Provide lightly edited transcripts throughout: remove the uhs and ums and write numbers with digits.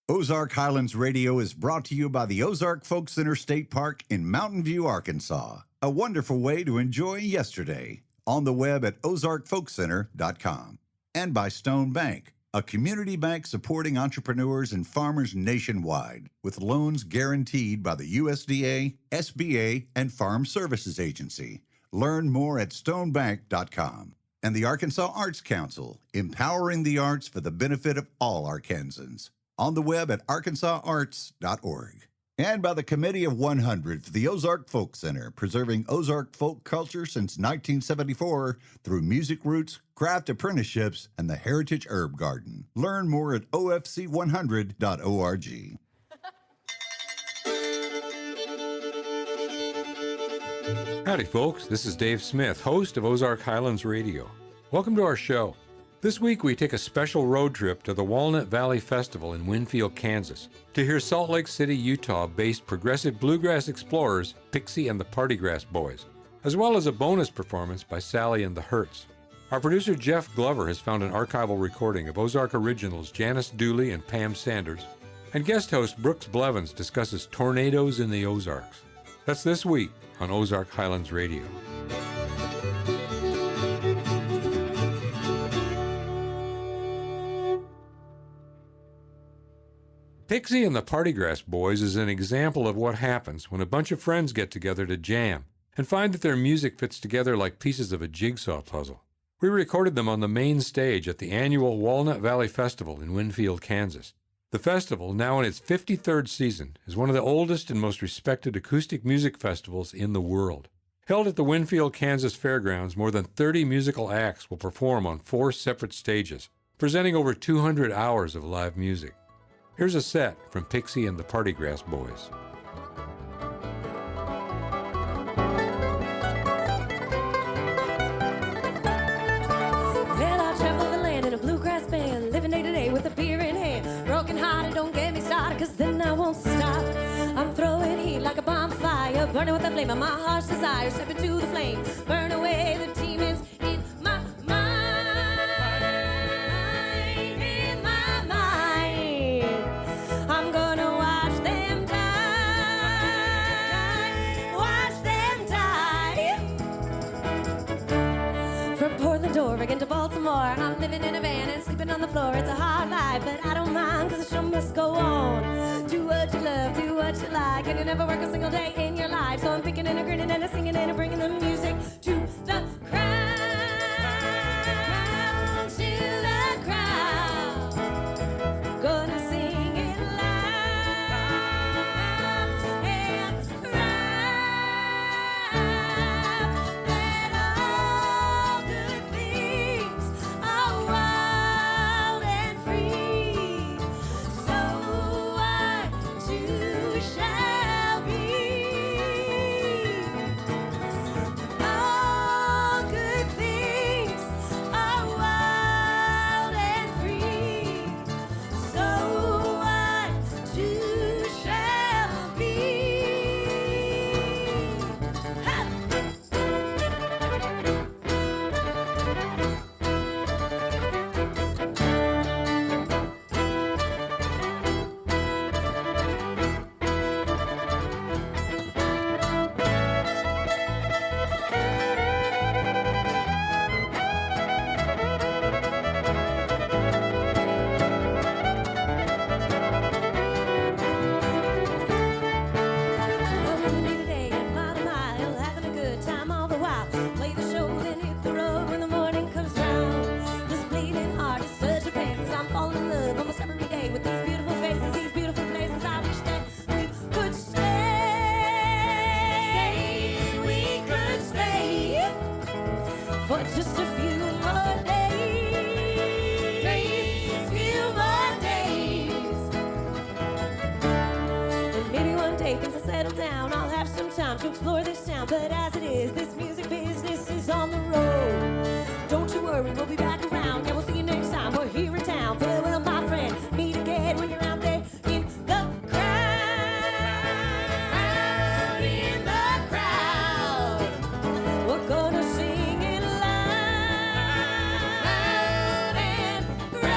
Ozark Highlands Radio is brought to you by the Ozark Folk Center State Park in Mountain View, Arkansas. A wonderful way to enjoy yesterday. On the web at ozarkfolkcenter.com. And by Stone Bank, a community bank supporting entrepreneurs and farmers nationwide with loans guaranteed by the USDA, SBA, and Farm Services Agency. Learn more at stonebank.com. And the Arkansas Arts Council, empowering the arts for the benefit of all Arkansans. On the web at arkansasarts.org. And by the Committee of 100 for the Ozark Folk Center, preserving Ozark folk culture since 1974 through music roots, craft apprenticeships, and the Heritage Herb Garden. Learn more at ofc100.org. Howdy, folks. This is Dave Smith, host of Ozark Highlands Radio. Welcome to our show. This week, we take a special road trip to the Walnut Valley Festival in Winfield, Kansas, to hear Salt Lake City, Utah-based progressive bluegrass explorers Pixie and the Partygrass Boys, as well as a bonus performance by Sally and the Hertz. Our producer Jeff Glover has found an archival recording of Ozark originals Janice Dooley and Pam Sanders, and guest host Brooks Blevins discusses tornadoes in the Ozarks. That's this week on Ozark Highlands Radio. Pixie and the Partygrass Boys is an example of what happens when a bunch of friends get together to jam and find that their music fits together like pieces of a jigsaw puzzle. We recorded them on the main stage at the annual Walnut Valley Festival in Winfield, Kansas. The festival, now in its 53rd season, is one of the oldest and most respected acoustic music festivals in the world. Held at the Winfield, Kansas Fairgrounds, more than 30 musical acts will perform on 4 separate stages, presenting over 200 hours of live music. Here's a set from Pixie and the Partygrass Boys. Well, I travel the land in a bluegrass band, living day to day with a beer in hand. Broken hearted, don't get me started, cause then I won't stop. I'm throwing heat like a bonfire, burning with the flame of my heart's desire. Step into the flame, burn away the demons in my I'm gonna watch them die. From Portland, Oregon to Baltimore, I'm living in a van and sleeping on the floor. It's a hard life, but I don't mind, cause the show must go on. Do what you love, do what you like, and you never work a single day in your life. So I'm picking and a grinning and a singing and a bringing the music to the crowd. To the crowd. Gonna sing it loud and proud that all good things are wild and free. So I too shall be. All good things are wild and free. So I too shall be. Ha! Rolling in today and mile to mile, having a good time all the while. Play the show, then hit the road when the morning comes round. This bleeding heart is such a pain, cause I'm falling in love almost every day with these beautiful faces, these beautiful places. I wish that we could stay. We could stay for just a few more days. Few more days. And maybe one day things will settle down. I'll have some time to explore this town. But as it is, this music business is on the road. Don't you worry, we'll be back around. Yeah, we'll see you next time. We're here in town. Farewell, my friend. Meet again when you're out there in the crowd. In the crowd. We're gonna sing it loud and proud.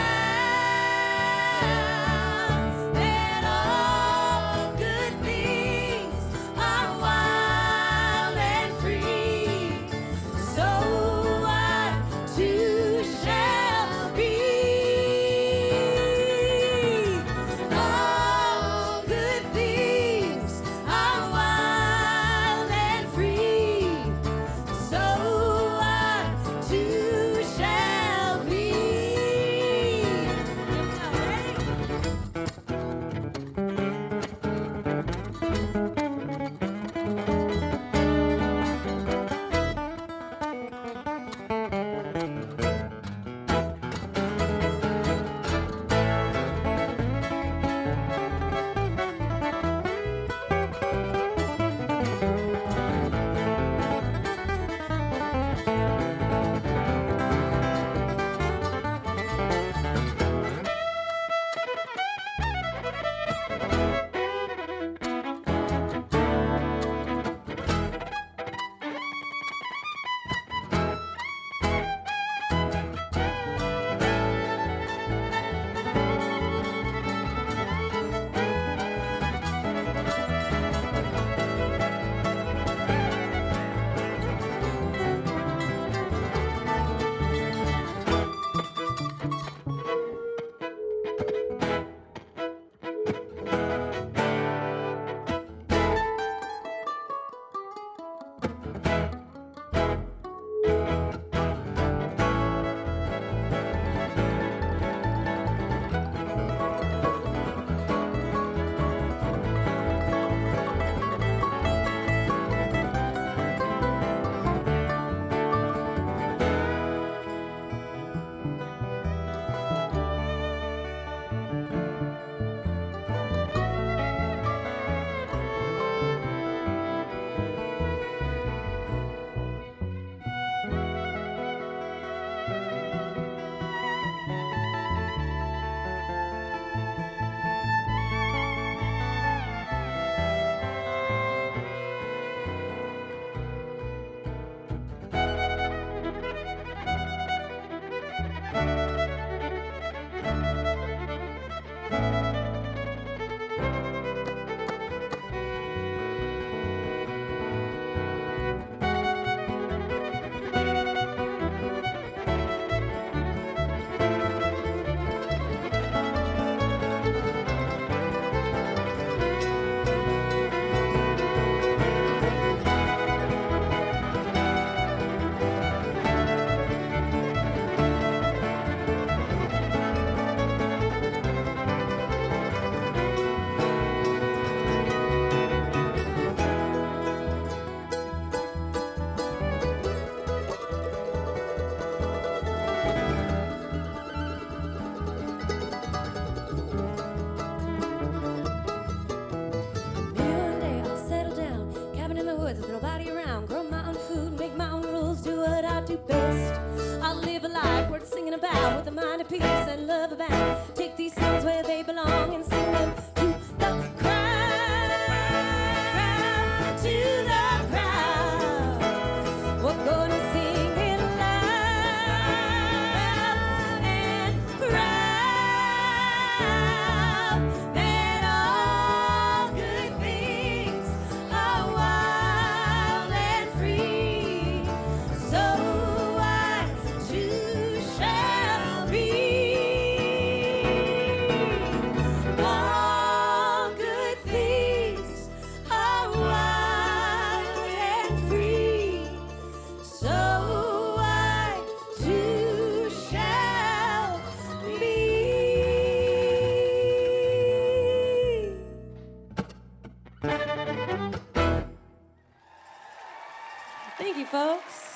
folks.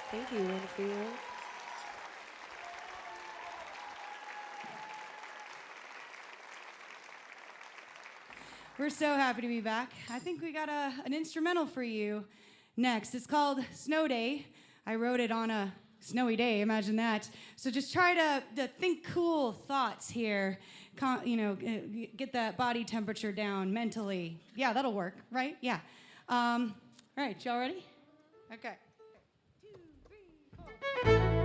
Thank you, Winfield. We're so happy to be back. I think we got an instrumental for you next. It's called Snow Day. I wrote it on a snowy day, imagine that. So just try to think cool thoughts here. Get that body temperature down mentally. Yeah, that'll work, right? Yeah. All right, y'all ready? Okay. 2, 3, 4.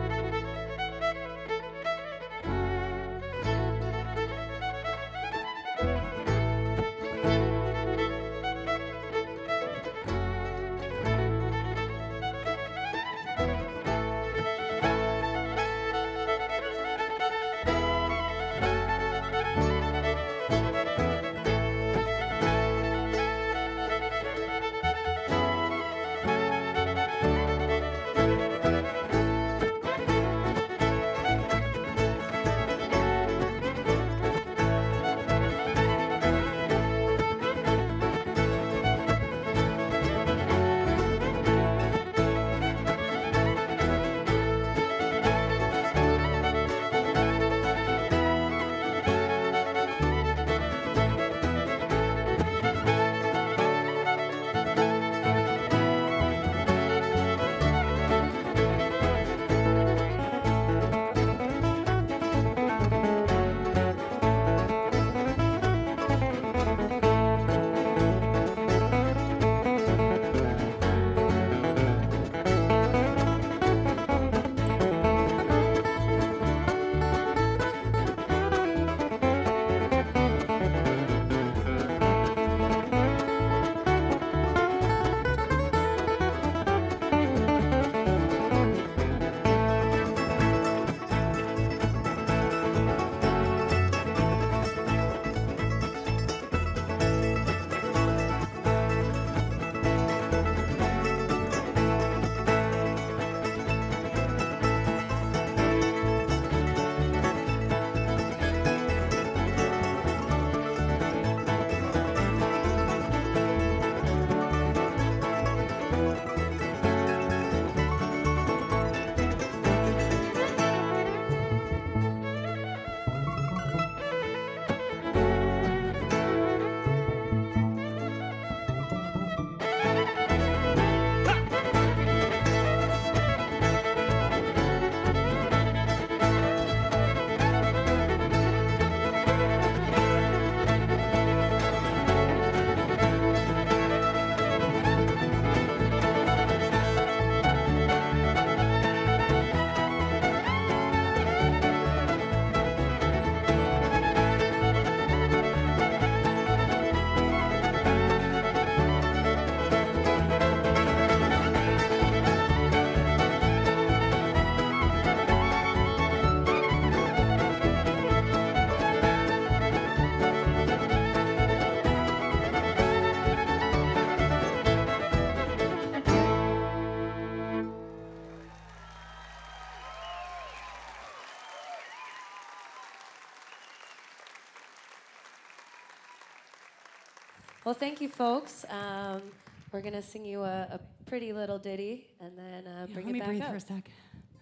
Well, thank you, folks. We're going to sing you a pretty little ditty and then bring it back up. Let me breathe for a sec.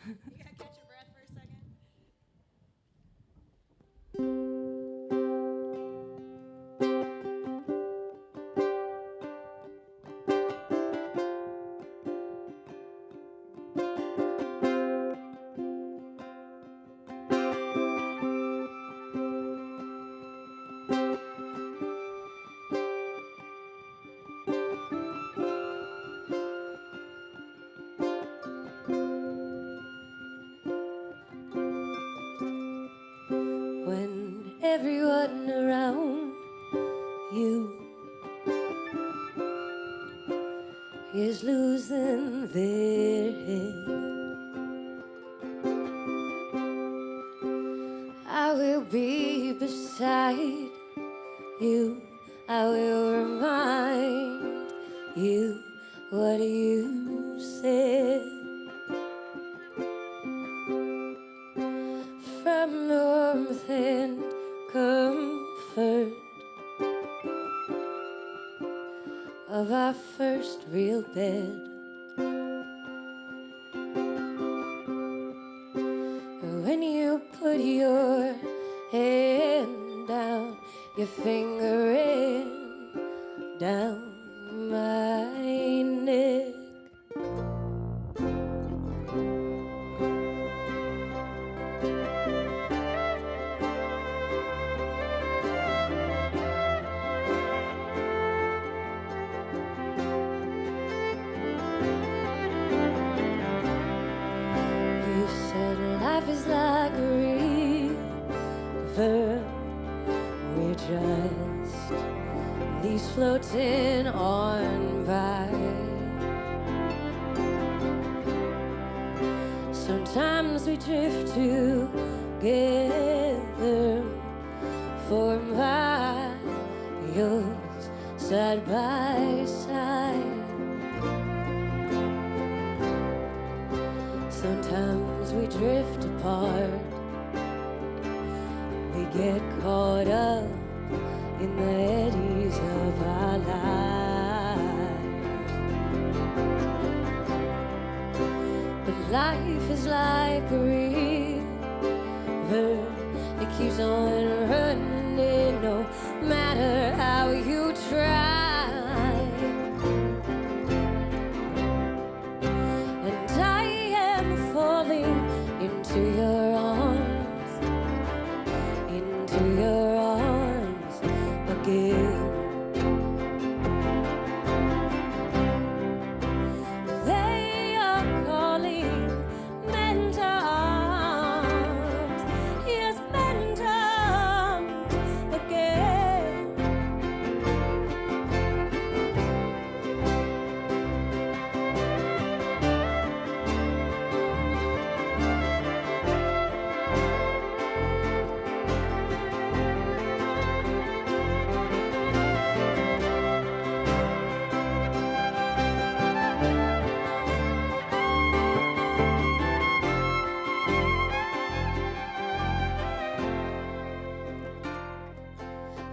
You gotta catch your breath for a second. When everyone around you is losing their head, I will be beside you. I will remind you what you said. From the warmth and comfort of our first real bed, when you put your hand down, your finger ran down my neck. You said life is like a river, we're just leaves floating on by. Sometimes we drift together for miles, side by side. Sometimes we drift apart. We get caught up in the eddies of our lives. But life is like a river, it keeps on running no matter how you try. And I am falling into your arms, into your arms again. They are calling men to arms, yes, men to arms again.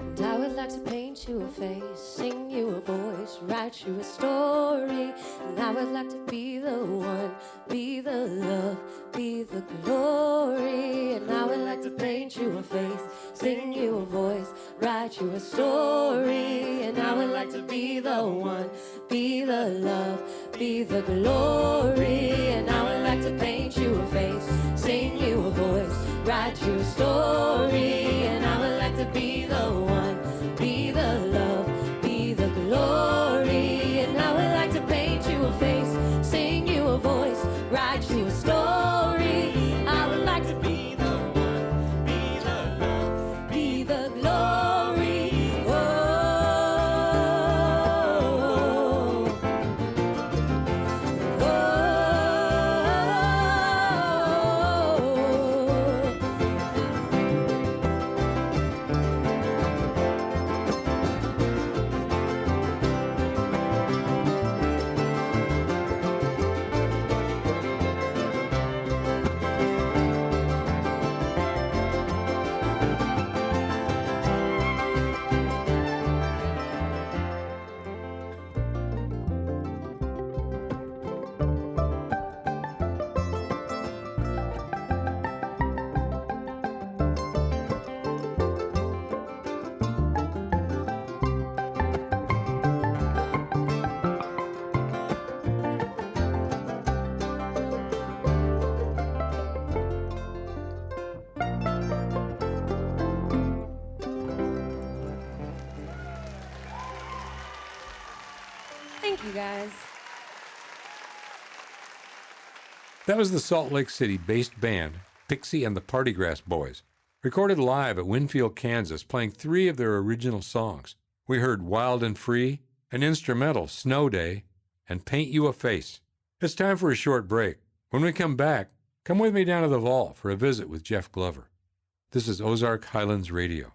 And I would like to paint you a face, sing you a voice, write you a story. And I would like to be the one, be the love, be the glory. And I would like to paint you a face, sing you a voice, write you a story. And I would like to be the one, be the love, be the glory. And I would like to paint you a face, sing you a voice, write you a story. And I would like to be the one, be the love, be the glory. And I would like to paint you a face, sing you a voice, write you a story. I would like to be the one, be the love, be the glory. Oh, oh, oh. Thank you, guys. That was the Salt Lake City-based band, Pixie and the Partygrass Boys, recorded live at Winfield, Kansas, playing 3 of their original songs. We heard Wild and Free, an instrumental, Snow Day, and Paint You a Face. It's time for a short break. When we come back, come with me down to the vault for a visit with Jeff Glover. This is Ozark Highlands Radio.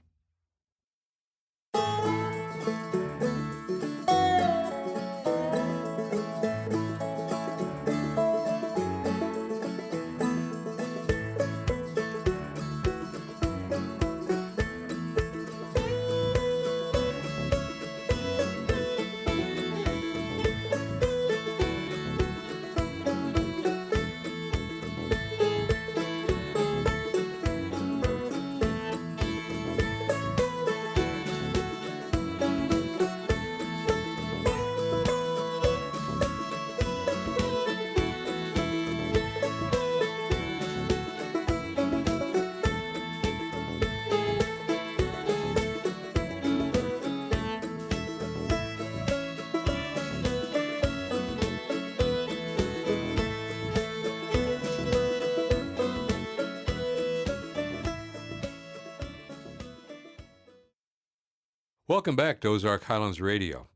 Welcome back to Ozark Highlands Radio.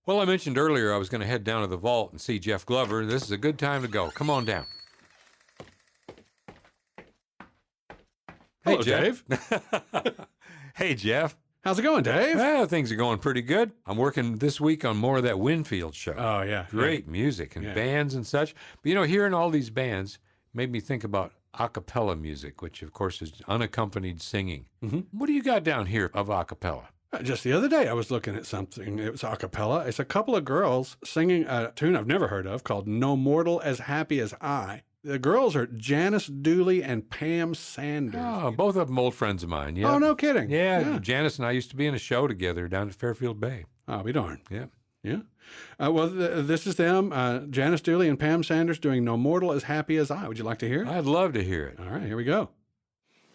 Well, I mentioned earlier I was going to head down to the vault and see Jeff Glover. This is a good time to go. Come on down. Hello, Jeff. Dave. Hey, Jeff. How's it going, Dave? Well, things are going pretty good. I'm working this week on more of that Winfield show. Oh, yeah. Great music and Yeah. bands and such. But, hearing all these bands made me think about a cappella music, which, of course, is unaccompanied singing. Mm-hmm. What do you got down here of a cappella? Just the other day, I was looking at something. It was a cappella. It's a couple of girls singing a tune I've never heard of called No Mortal as Happy as I. The girls are Janice Dooley and Pam Sanders. Oh, both of them old friends of mine. Yeah. Oh, no kidding. Yeah, Janice and I used to be in a show together down at Fairfield Bay. I'll be darned. Yeah. Yeah. This is them, Janice Dooley and Pam Sanders doing No Mortal as Happy as I. Would you like to hear it? I'd love to hear it. All right, here we go.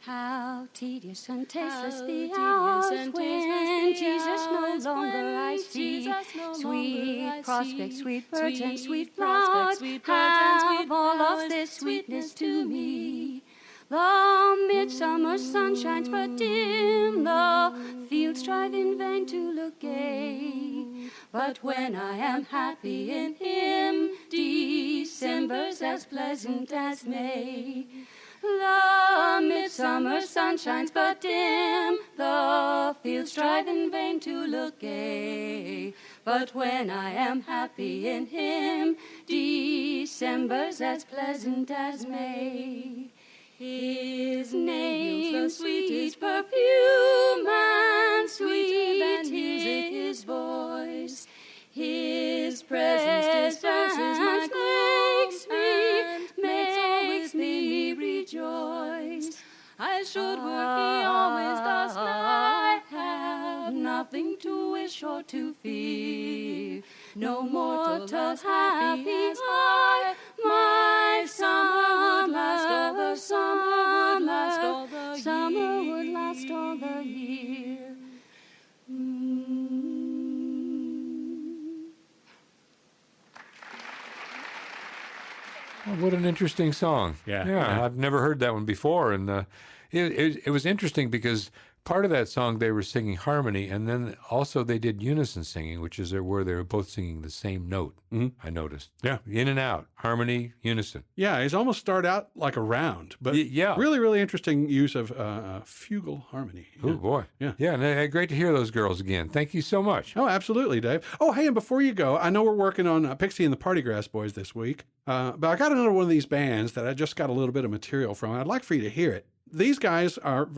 How tedious and tasteless How the tedious hours and when tasteless the Jesus no hours longer when I see. Jesus no longer Sweet I prospects, see. sweet birds, and Sweet sweet prospects, flowers sweet birds and sweet have all flowers, lost their sweetness sweetness to to me. The midsummer sun shines but dim, the fields strive in vain to look gay. But when I am happy in Him, December's as pleasant as May. The midsummer sun shines but dim, the fields strive in vain to look gay. But when I am happy in Him, December's as pleasant as May. His name, the sweetest perfume, and sweet His voice. His presence disperses my griefs, makes me rejoice. I should were He always thus nigh, have nothing to wish or to fear. No mortal's happy as I, my summer would last all the summer would last all the year. Oh, what an interesting song. Yeah. I've never heard that one before. And it was interesting because part of that song they were singing harmony, and then also they did unison singing, which is where they were both singing the same note, I noticed. Yeah. In and out, harmony, unison. Yeah, he's almost start out like a round, but Yeah. really, really interesting use of fugal harmony. Oh, boy. Yeah. Yeah, and great to hear those girls again. Thank you so much. Oh, absolutely, Dave. Oh, hey, and before you go, I know we're working on Pixie and the Partygrass Boys this week, but I got another one of these bands that I just got a little bit of material from. I'd like for you to hear it. These guys are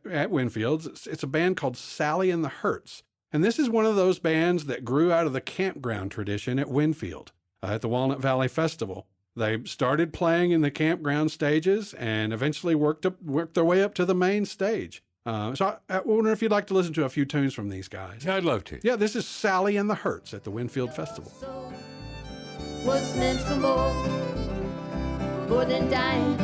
at Winfield's. It's a band called Sally and the Hurts. And this is one of those bands that grew out of the campground tradition at Winfield at the Walnut Valley Festival. They started playing in the campground stages and eventually worked their way up to the main stage. So I wonder if you'd like to listen to a few tunes from these guys. I'd love to. Yeah, this is Sally and the Hurts at the Winfield Festival. Was meant for more than dying.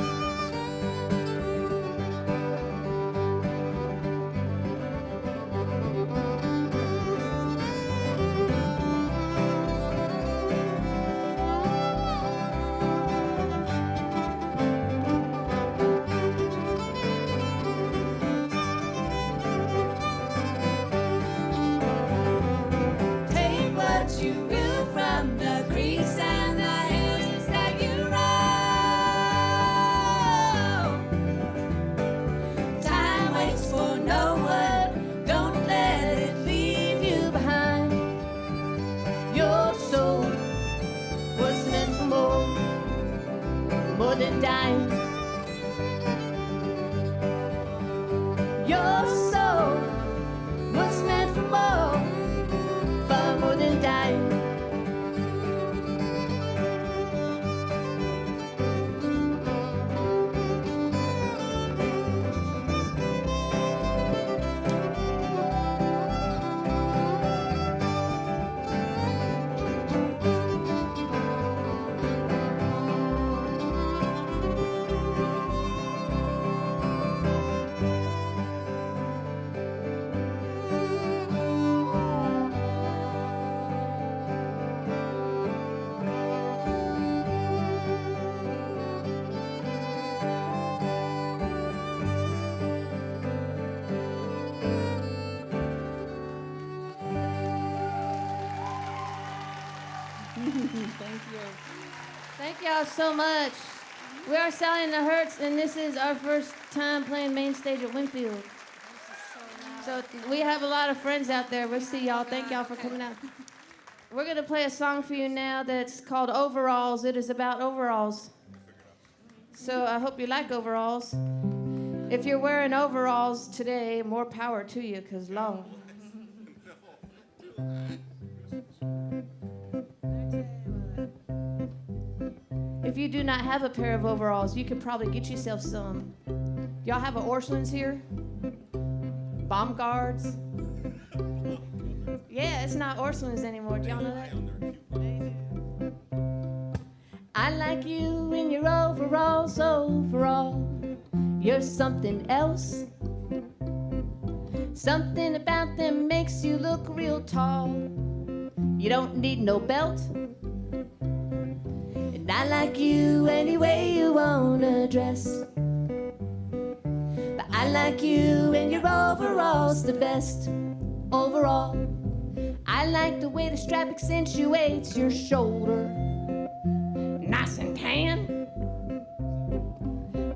Thank you. Thank y'all so much. We are Sally and the Hurts, and this is our first time playing main stage at Winfield. So we have a lot of friends out there. We'll see y'all. Thank y'all for coming out. We're going to play a song for you now that's called Overalls. It is about overalls. So I hope you like overalls. If you're wearing overalls today, more power to you, because long. If you do not have a pair of overalls, you could probably get yourself some. Y'all have an Orschelns here? Bomb guards? Yeah, it's not Orschelns anymore. Do y'all know that? I like you in your overalls, overall. You're something else. Something about them makes you look real tall. You don't need no belt. And I like you any way you wanna dress. But I like you in your overalls the best. Overall, I like the way the strap accentuates your shoulder. Nice and tan.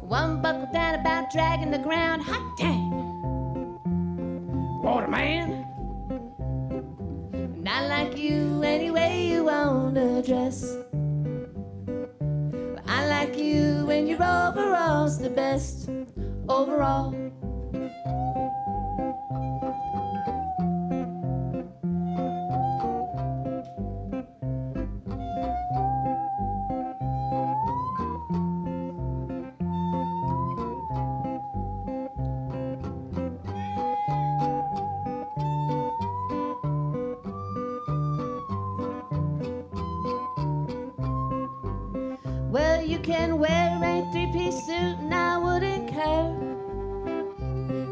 One buckle down about dragging the ground. Hot dang. Waterman. And I like you any way you wanna dress. But I like you in your overalls the best. Overall. Well, you can wear a three-piece suit and I wouldn't care.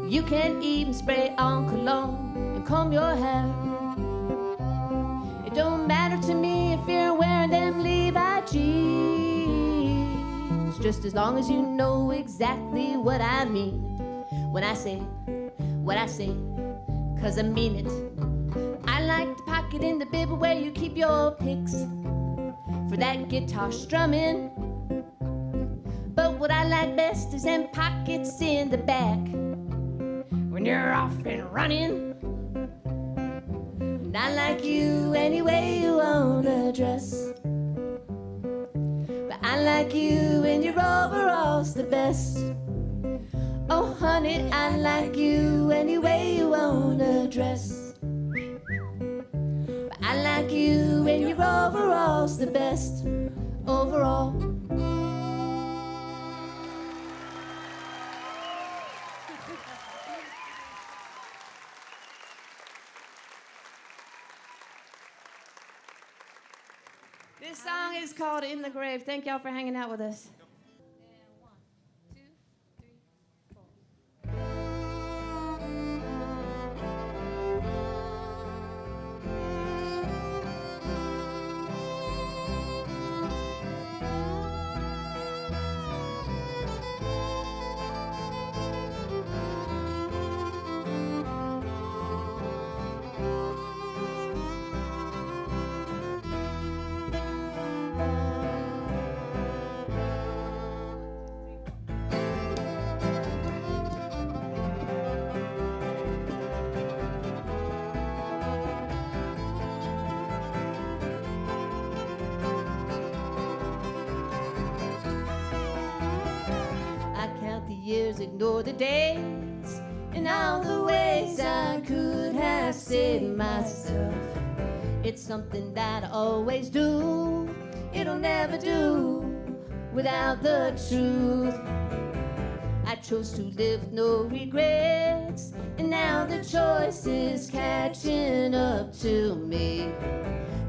You can even spray on cologne and comb your hair. It don't matter to me if you're wearing them Levi jeans, just as long as you know exactly what I mean when I say what I say, 'cause I mean it. I like the pocket in the bib where you keep your picks for that guitar strumming. But what I like best is them pockets in the back when you're off and running. And I like you any way you wanna dress. But I like you in your overalls the best. Oh honey, I like you any way you wanna dress. But I like you in your overalls the best. Overall. This song is called In the Grave. Thank y'all for hanging out with us. Years, ignore the days and all the ways I could have saved myself. It's something that I always do. It'll never do without the truth. I chose to live with no regrets, and now the choice is catching up to me.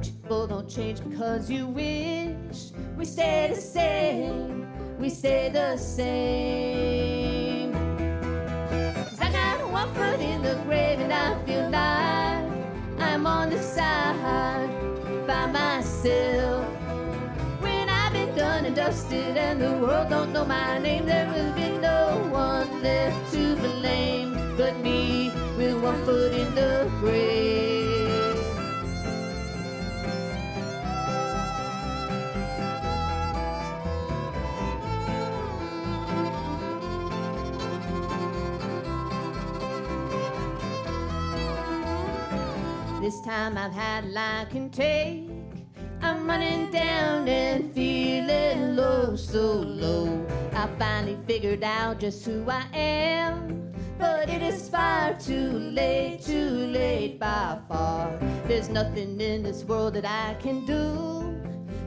People don't change because you wish. We stay the same. We stay the same. 'Cause I got one foot in the grave and I feel like I'm on the side by myself. When I've been done and dusted and the world don't know my name, there will be no one left to blame but me with one foot in the grave. this time I've had all I can take. I'm running down and feeling low, so low. I finally figured out just who I am, but it is far too late by far. There's nothing in this world that I can do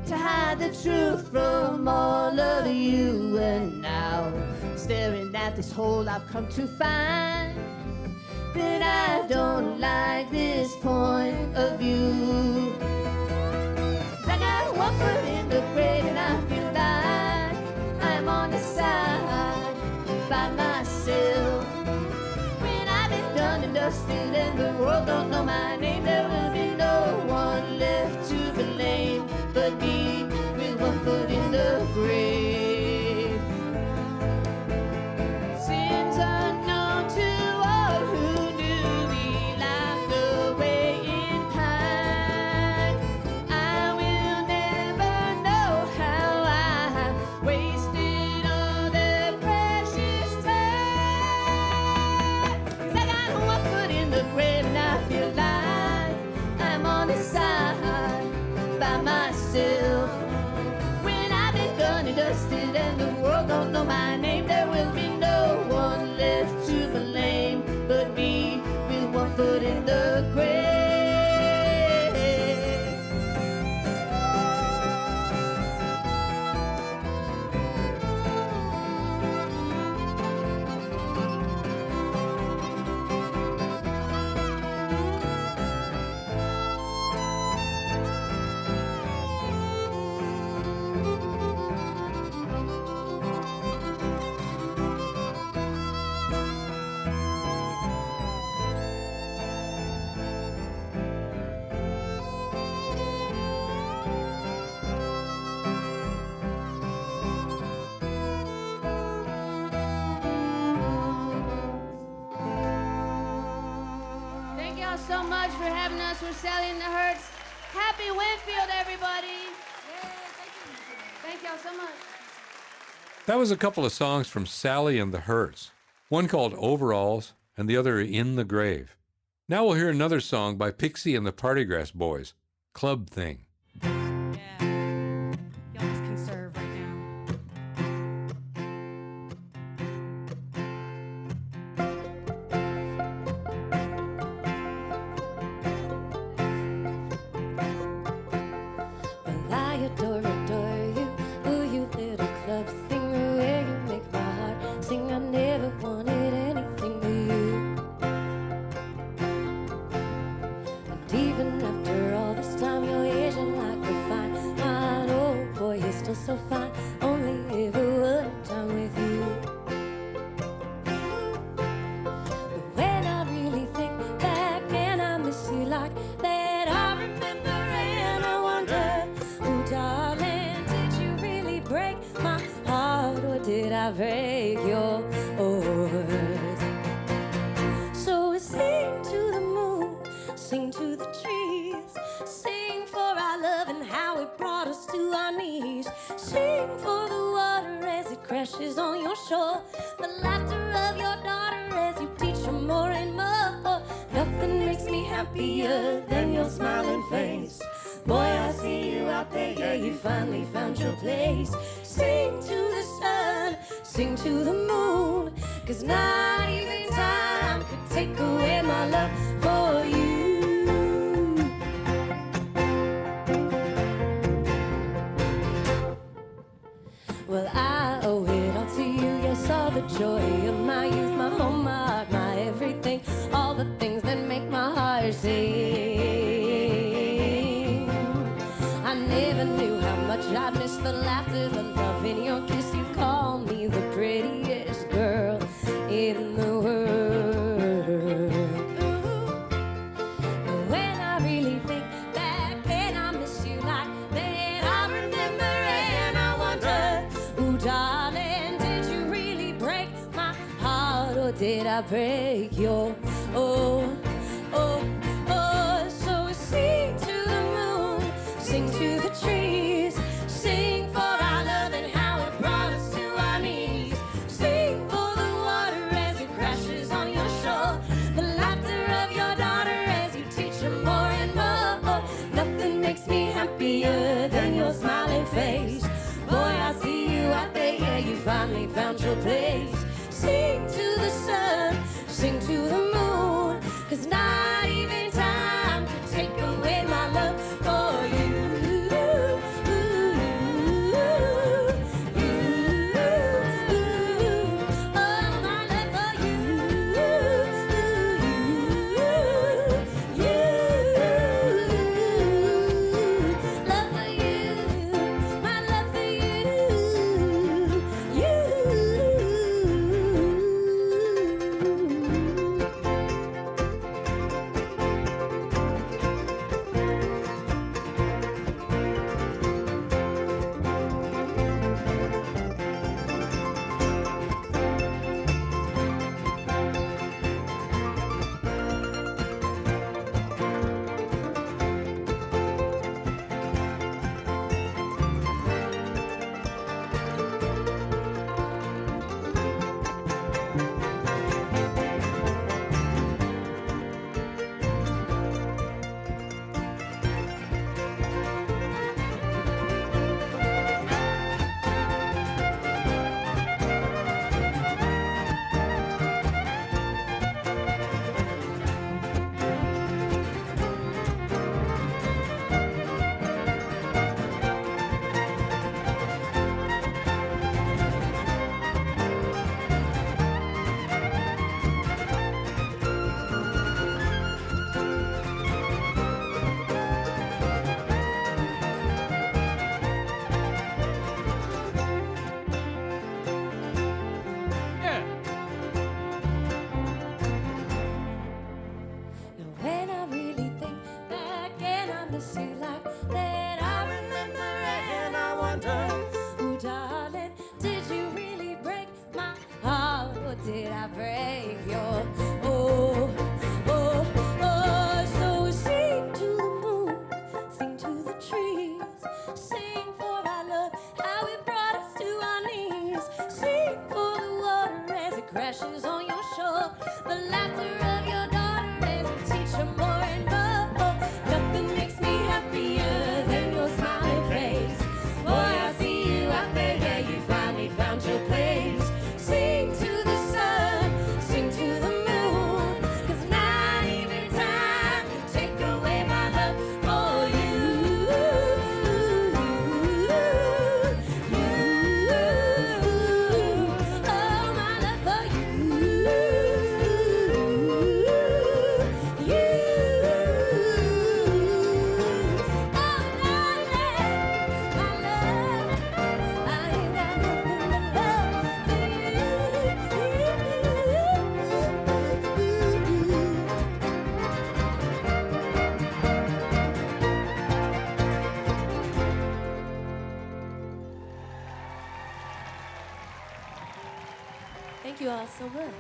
to hide the truth from all of you. And now, staring at this hole, I've come to find that I don't like this point of view. I got one foot in the grave and I feel like I'm on the side by myself. When I've been done and dusted and the world don't know my name, there will be no one left to blame but me with one foot in the grave. Sins unknown to all who knew me, locked away in pine. I will never know how I wasted all the precious time. 'Cause I got one foot in the grave and I feel like I'm on the side by myself. When I've been done and dusted and the world don't know my name, there will be no one left to blame but me with one foot in the grave. Thank y'all so much for having us. We're Sally and the Hurts. Happy Winfield, everybody. Thank y'all so much. That was a couple of songs from Sally and the Hurts, one called Overalls and the other In the Grave. Now we'll hear another song by Pixie and the Partygrass Boys, Club Thing. Yeah. Y'all just conserve right now. Well, I adore you. Oh, you little club thing, the way you make my heart sing. I never wanted anything but you. And even after all this time, you're Asian like a fine wine. Oh boy, you're still so fine. Only ever one time with you. But when I really think back and I miss you like that, I remember and I wonder, oh darling, did you really break my heart or did I break yours? So we sing to the moon, sing to the trees, sing for our love and how it brought us to our knees. Sing for the water as it crashes on your shore, the laughter of your daughter as you teach her more and more. Nothing makes me happier than your smiling face. Boy, I see you out there, yeah, you finally found your place. Sing to the sun, sing to the moon, 'cause not even time could take away my love for you. Well, I owe it all to you, yes, all the joy of my youth, my home, my heart, my everything, all the things that make my heart sing. I never knew how much I'd miss the laughter, the love in your kiss. You call me the prettiest girl in the world. But when I really think back and I miss you like that, I remember and I wonder, ooh, darling, did you really break my heart or did I break your? Oh, oh, oh. So we sing to the moon, sing to the trees, sing for our love and how it brought us to our knees. Sing for the water as it crashes on your shore, the laughter of your daughter as you teach her more your place. Sing to the sun, sing to the moon, 'cause not even time can take away my love for you. Crashes on your shore, the laughter of your daughter as you teach her more and more. Nothing makes me happier than your smiling face. Boy, I see you out there, yeah, you finally found your place. Sing to the sun, sing to the moon, 'cause not even time can take away my love for you. Thank you all so much.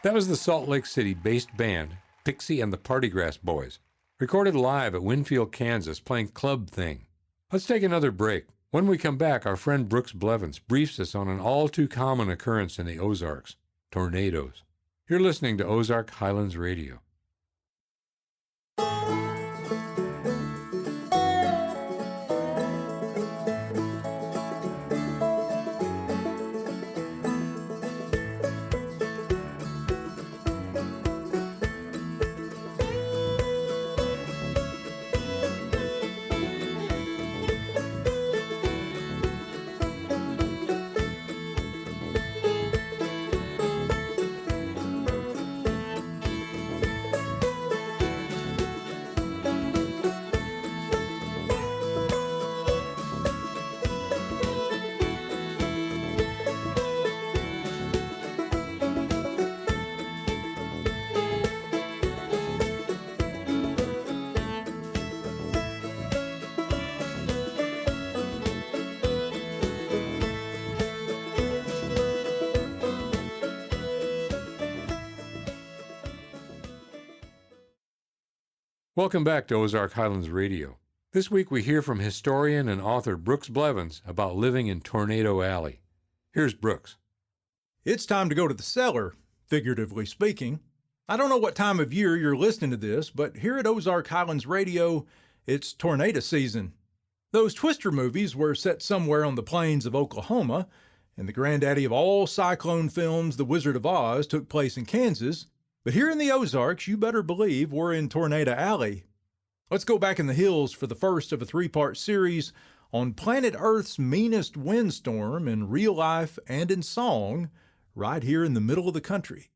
That was the Salt Lake City-based band, Pixie and the Partygrass Boys, recorded live at Winfield, Kansas, playing Club Thing. Let's take another break. When we come back, our friend Brooks Blevins briefs us on an all-too-common occurrence in the Ozarks, tornadoes. You're listening to Ozark Highlands Radio. Welcome back to Ozark Highlands Radio. This week we hear from historian and author Brooks Blevins about living in Tornado Alley. Here's Brooks. It's time to go to the cellar, figuratively speaking. I don't know what time of year you're listening to this, but here at Ozark Highlands Radio, it's tornado season. Those Twister movies were set somewhere on the plains of Oklahoma, and the granddaddy of all cyclone films, The Wizard of Oz, took place in Kansas. But here in the Ozarks, you better believe we're in Tornado Alley. Let's go back in the hills for the first of a three-part series on planet Earth's meanest windstorm in real life and in song, right here in the middle of the country.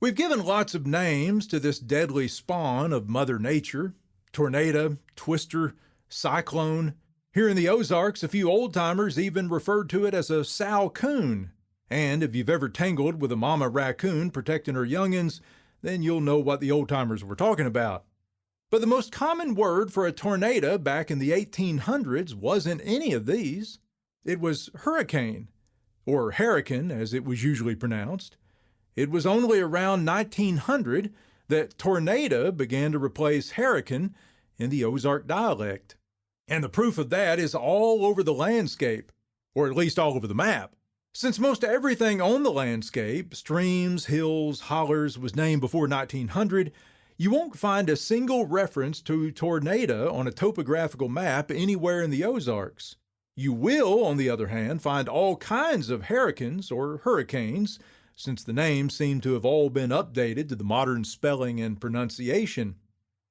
We've given lots of names to this deadly spawn of Mother Nature: tornado, twister, cyclone. Here in the Ozarks, a few old-timers even referred to it as a sow-coon. And if you've ever tangled with a mama raccoon protecting her youngins, then you'll know what the old-timers were talking about. But the most common word for a tornado back in the 1800s wasn't any of these. It was hurricane, or hurricane as it was usually pronounced. It was only around 1900 that tornado began to replace hurricane in the Ozark dialect. And the proof of that is all over the landscape, or at least all over the map. Since most everything on the landscape, streams, hills, hollers, was named before 1900, you won't find a single reference to tornado on a topographical map anywhere in the Ozarks. You will, on the other hand, find all kinds of hurricanes or hurricanes, since the names seem to have all been updated to the modern spelling and pronunciation.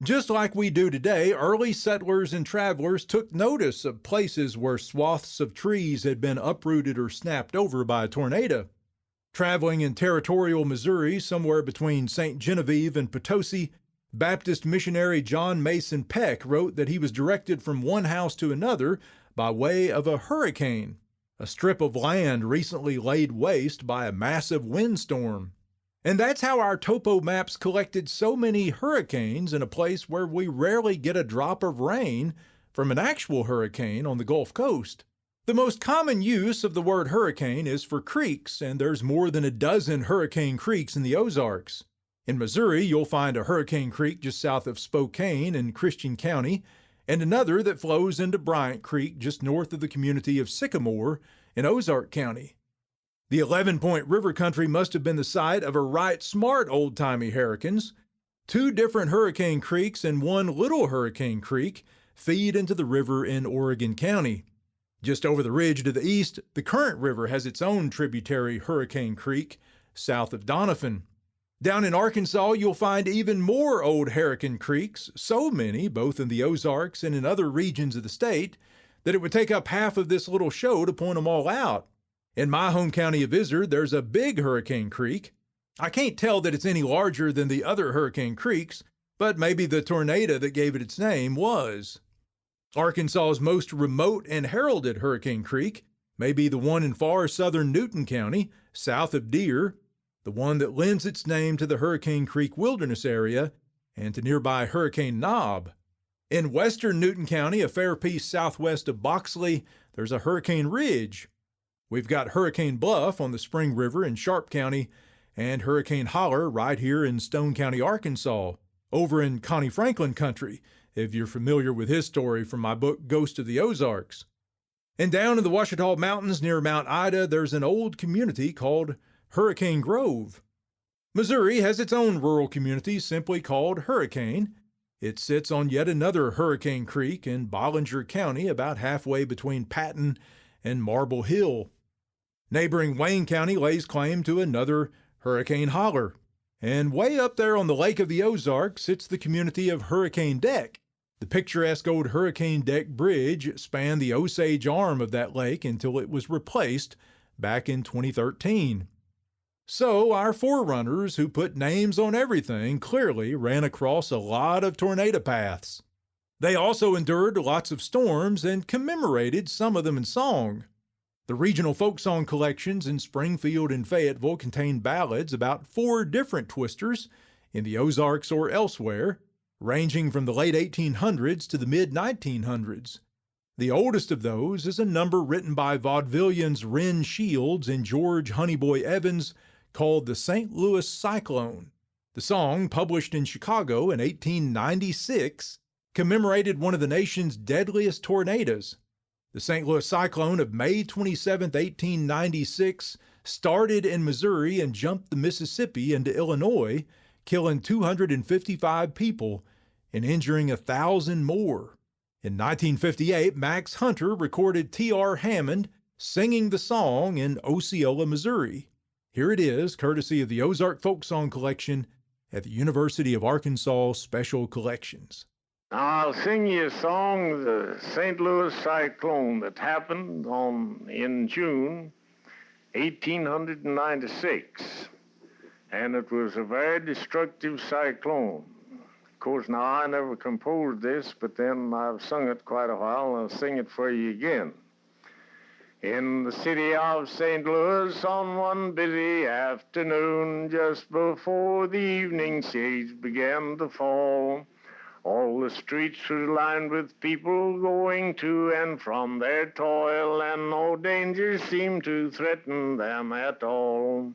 Just like we do today, early settlers and travelers took notice of places where swaths of trees had been uprooted or snapped over by a tornado. Traveling in territorial Missouri, somewhere between St. Genevieve and Potosi, Baptist missionary John Mason Peck wrote that he was directed from one house to another by way of a hurricane, a strip of land recently laid waste by a massive windstorm. And that's how our topo maps collected so many hurricanes in a place where we rarely get a drop of rain from an actual hurricane on the Gulf Coast. The most common use of the word hurricane is for creeks, and there's more than a dozen hurricane creeks in the Ozarks. In Missouri, you'll find a Hurricane Creek just south of Spokane in Christian County, and another that flows into Bryant Creek just north of the community of Sycamore in Ozark County. The 11-Point River country must have been the site of a right smart old-timey hurricanes. 2 different hurricane creeks and 1 little hurricane creek feed into the river in Oregon County. Just over the ridge to the east, the Current River has its own tributary Hurricane Creek, south of Doniphan. Down in Arkansas, you'll find even more old hurricane creeks, so many, both in the Ozarks and in other regions of the state, that it would take up half of this little show to point them all out. In my home county of Izard, there's a big Hurricane Creek. I can't tell that it's any larger than the other Hurricane Creeks, but maybe the tornado that gave it its name was. Arkansas's most remote and heralded Hurricane Creek may be the one in far southern Newton County, south of Deer, the one that lends its name to the Hurricane Creek Wilderness area and to nearby Hurricane Knob. In western Newton County, a fair piece southwest of Boxley, there's a Hurricane Ridge. We've got Hurricane Bluff on the Spring River in Sharp County and Hurricane Holler right here in Stone County, Arkansas, over in Connie Franklin country, if you're familiar with his story from my book Ghost of the Ozarks. And down in the Ouachita Mountains near Mount Ida, there's an old community called Hurricane Grove. Missouri has its own rural community simply called Hurricane. It sits on yet another Hurricane Creek in Bollinger County, about halfway between Patton and Marble Hill. Neighboring Wayne County lays claim to another Hurricane Holler. And way up there on the Lake of the Ozarks sits the community of Hurricane Deck. The picturesque old Hurricane Deck Bridge spanned the Osage arm of that lake until it was replaced back in 2013. So our forerunners, who put names on everything, clearly ran across a lot of tornado paths. They also endured lots of storms and commemorated some of them in song. The regional folk song collections in Springfield and Fayetteville contain ballads about 4 different twisters in the Ozarks or elsewhere, ranging from the late 1800s to the mid-1900s. The oldest of those is a number written by vaudevillians Wren Shields and George Honeyboy Evans called the St. Louis Cyclone. The song, published in Chicago in 1896, commemorated one of the nation's deadliest tornadoes. The St. Louis Cyclone of May 27, 1896, started in Missouri and jumped the Mississippi into Illinois, killing 255 people and injuring 1,000 more. In 1958, Max Hunter recorded T.R. Hammond singing the song in Osceola, Missouri. Here it is, courtesy of the Ozark Folk Song Collection at the University of Arkansas Special Collections. I'll sing you a song, the St. Louis Cyclone, that happened in June 1896. And it was a very destructive cyclone. Of course, now I never composed this, but then I've sung it quite a while, and I'll sing it for you again. In the city of St. Louis on one busy afternoon, just before the evening shades began to fall, all the streets were lined with people going to and from their toil, and no danger seemed to threaten them at all.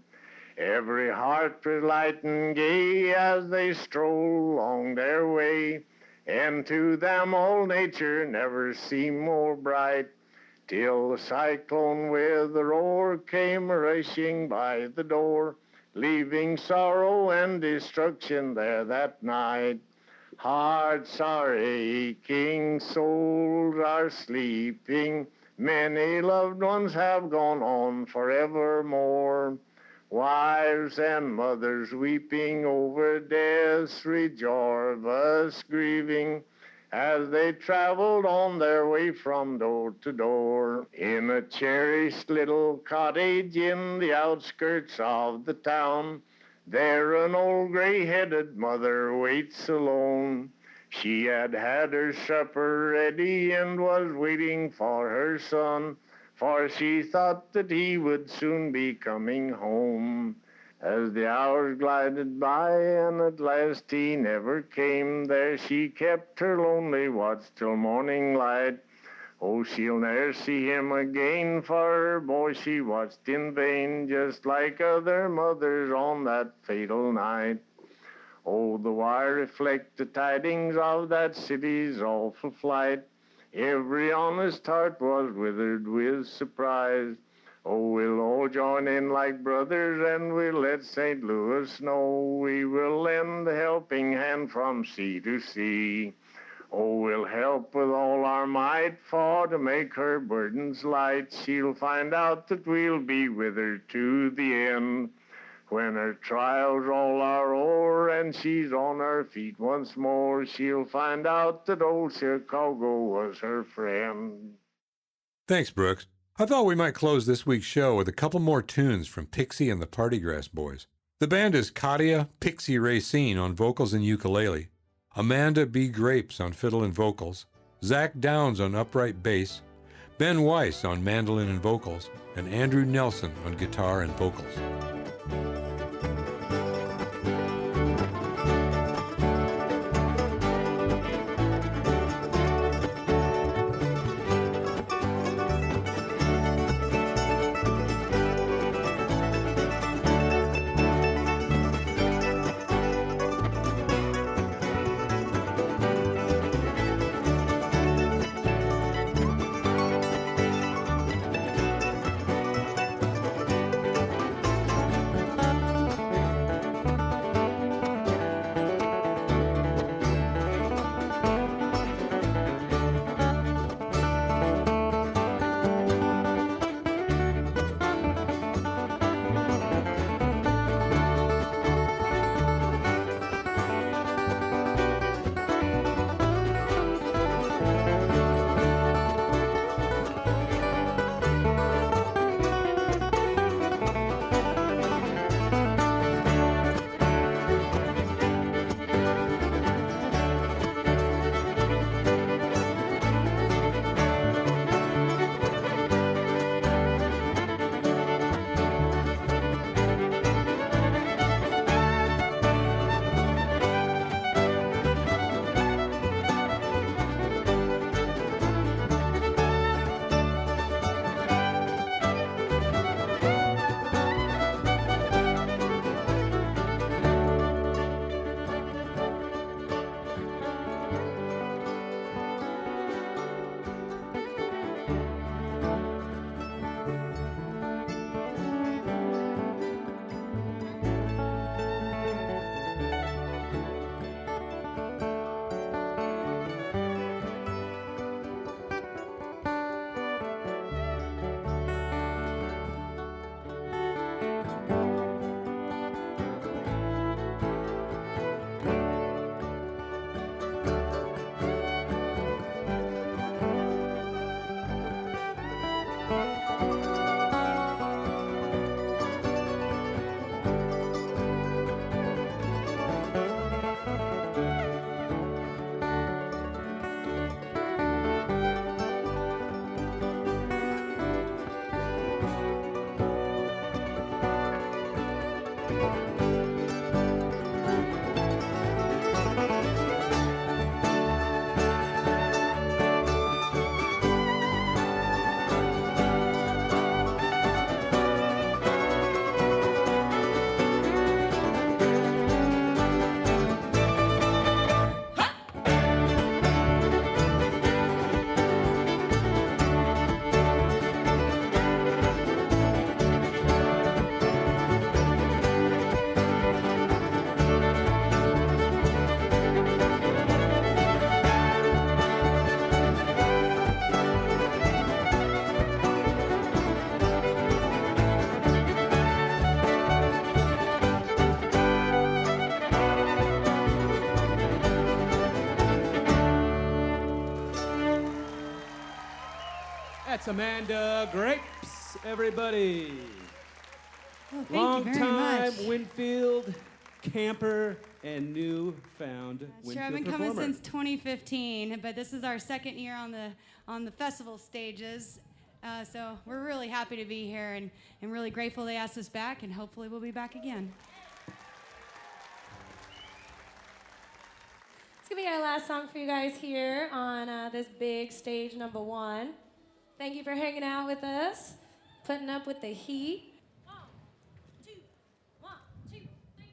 Every heart was light and gay as they strolled along their way, and to them all nature never seemed more bright, till the cyclone with a roar came rushing by the door, leaving sorrow and destruction there that night. Heart sorry, aching souls are sleeping, many loved ones have gone on forevermore. Wives and mothers weeping over death's rejoiced grieving, as they traveled on their way from door to door. In a cherished little cottage in the outskirts of the town, there an old gray-headed mother waits alone. She had had her supper ready and was waiting for her son, for she thought that he would soon be coming home. As the hours glided by and at last he never came, there she kept her lonely watch till morning light. Oh, she'll ne'er see him again, for her boy she watched in vain, just like other mothers on that fatal night. Oh, the wire reflect the tidings of that city's awful flight. Every honest heart was withered with surprise. Oh, we'll all join in like brothers, and we'll let St. Louis know we will lend a helping hand from sea to sea. Oh, we'll help with all our might, for to make her burdens light. She'll find out that we'll be with her to the end. When her trials all are o'er and she's on her feet once more, she'll find out that old Chicago was her friend. Thanks, Brooks. I thought we might close this week's show with a couple more tunes from Pixie and the Partygrass Boys. The band is Katia Pixie Racine on vocals and ukulele, Amanda B. Grapes on fiddle and vocals, Zach Downs on upright bass, Ben Weiss on mandolin and vocals, and Andrew Nelson on guitar and vocals. That's Amanda Grapes, everybody. Oh, thank Long you very time much. Winfield camper and newfound Winfield Sure, I've been performer. coming since 2015, but this is our second year on the festival stages. So we're really happy to be here and really grateful they asked us back, and hopefully we'll be back again. It's gonna be our last song for you guys here on this big stage number 1. Thank you for hanging out with us, putting up with the heat. 1, 2, 1, 2, 3.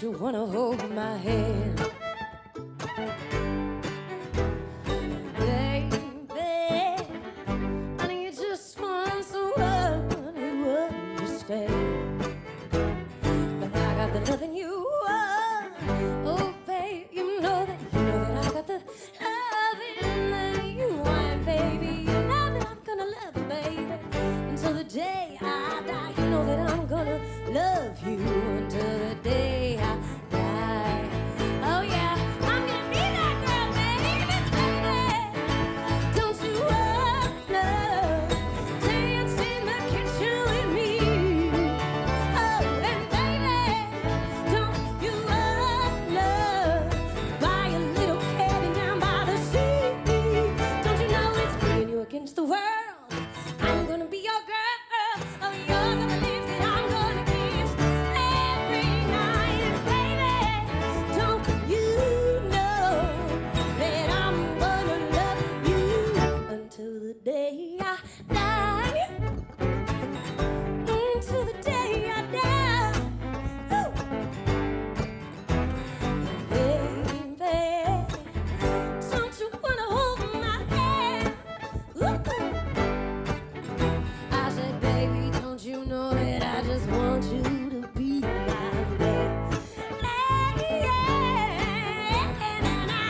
You wanna hold my hand, baby? I think you just want someone who understands. But I got the loving you want. Oh, babe, you know that I got the loving that you want, baby. You know that I'm gonna love you, baby, until the day I die. You know that I'm gonna love you until the day I die. Oh yeah, I'm gonna be that girl, baby, baby. Don't you wanna dance in the kitchen with me? Oh, and baby, don't you wanna buy a little cabin down by the sea? Don't you know it's me and you against the world? I'm gonna be your girl, oh, yours are the lips that I'm gonna kiss every night. And baby, don't you know that I'm gonna love you until the day I die? Until the day I die. Ooh. Baby, don't you wanna hold my hand? Ooh. I said, baby, don't you know that I just want you to be my babe? And I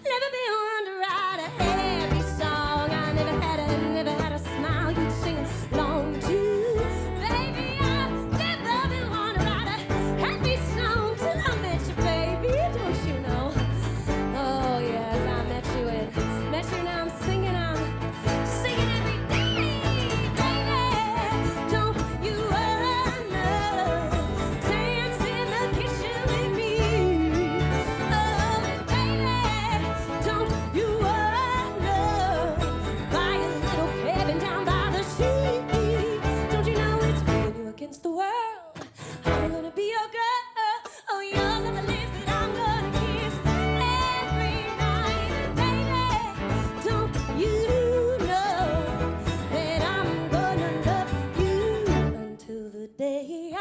never been one to write a happy song. I never had a smile you'd sing along to. Baby, I've never been one to write a happy song till I met you, baby. Don't you know? Oh yes, I met you and met you now. I'm singing every day, baby. Don't you wanna dance in the kitchen with me? Oh, and baby, don't you wanna buy a little cabin down by the sea? Don't you know it's me and you against the world? I'm gonna be your girl. Oh, yours are the lips that I'm gonna kiss every night. Baby, don't you know that I'm gonna love you until the day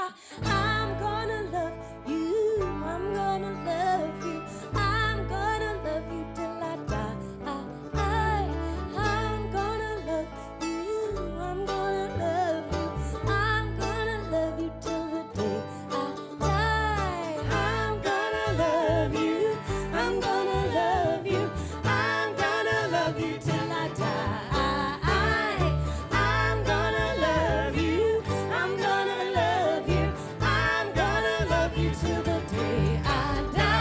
I'm gonna love you. I'm gonna love you. I'm gonna love you till I die. I'm gonna love you. I'm gonna love you. I'm gonna love you till the day I die. I'm gonna love you. I'm gonna love you. I'm gonna love you till I die. I'm gonna love you. I'm gonna love you. I'm gonna love you till the day I die.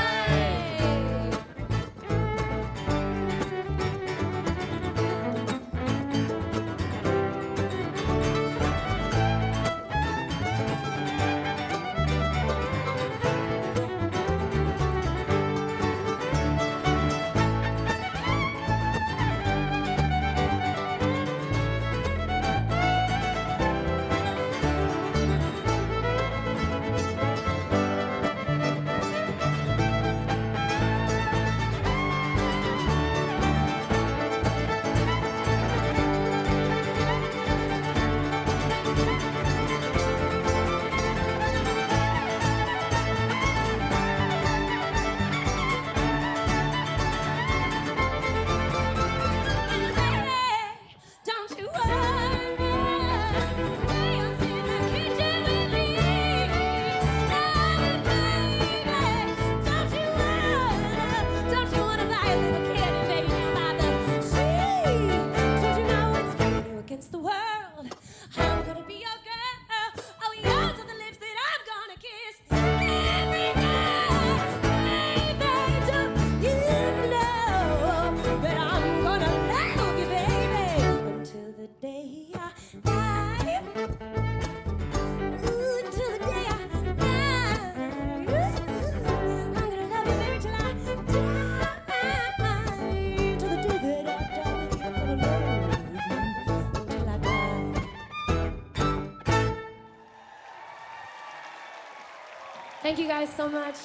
Thank you guys so much.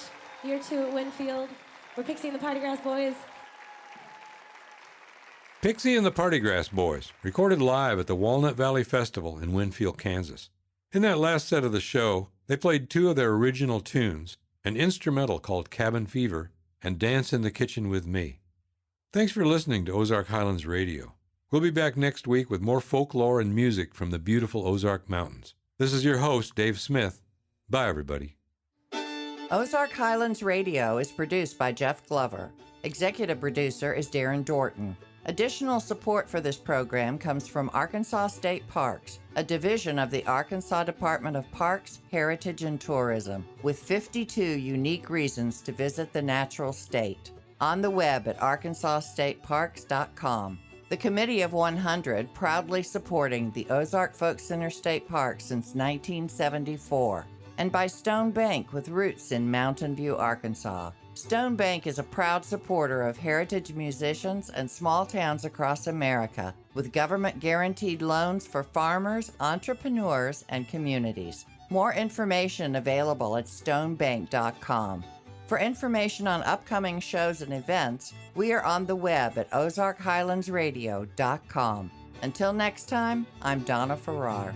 Year 2 at Winfield. We're Pixie and the Partygrass Boys. Pixie and the Partygrass Boys, recorded live at the Walnut Valley Festival in Winfield, Kansas. In that last set of the show, they played 2 of their original tunes, an instrumental called Cabin Fever and Dance in the Kitchen with Me. Thanks for listening to Ozark Highlands Radio. We'll be back next week with more folklore and music from the beautiful Ozark Mountains. This is your host, Dave Smith. Bye, everybody. Ozark Highlands Radio is produced by Jeff Glover. Executive producer is Darren Dorton. Additional support for this program comes from Arkansas State Parks, a division of the Arkansas Department of Parks, Heritage, and Tourism, with 52 unique reasons to visit the natural state. On the web at arkansasstateparks.com. The Committee of 100 proudly supporting the Ozark Folk Center State Park since 1974. And by Stone Bank with roots in Mountain View, Arkansas. Stone Bank is a proud supporter of heritage musicians and small towns across America, with government-guaranteed loans for farmers, entrepreneurs, and communities. More information available at stonebank.com. For information on upcoming shows and events, we are on the web at ozarkhighlandsradio.com. Until next time, I'm Donna Farrar.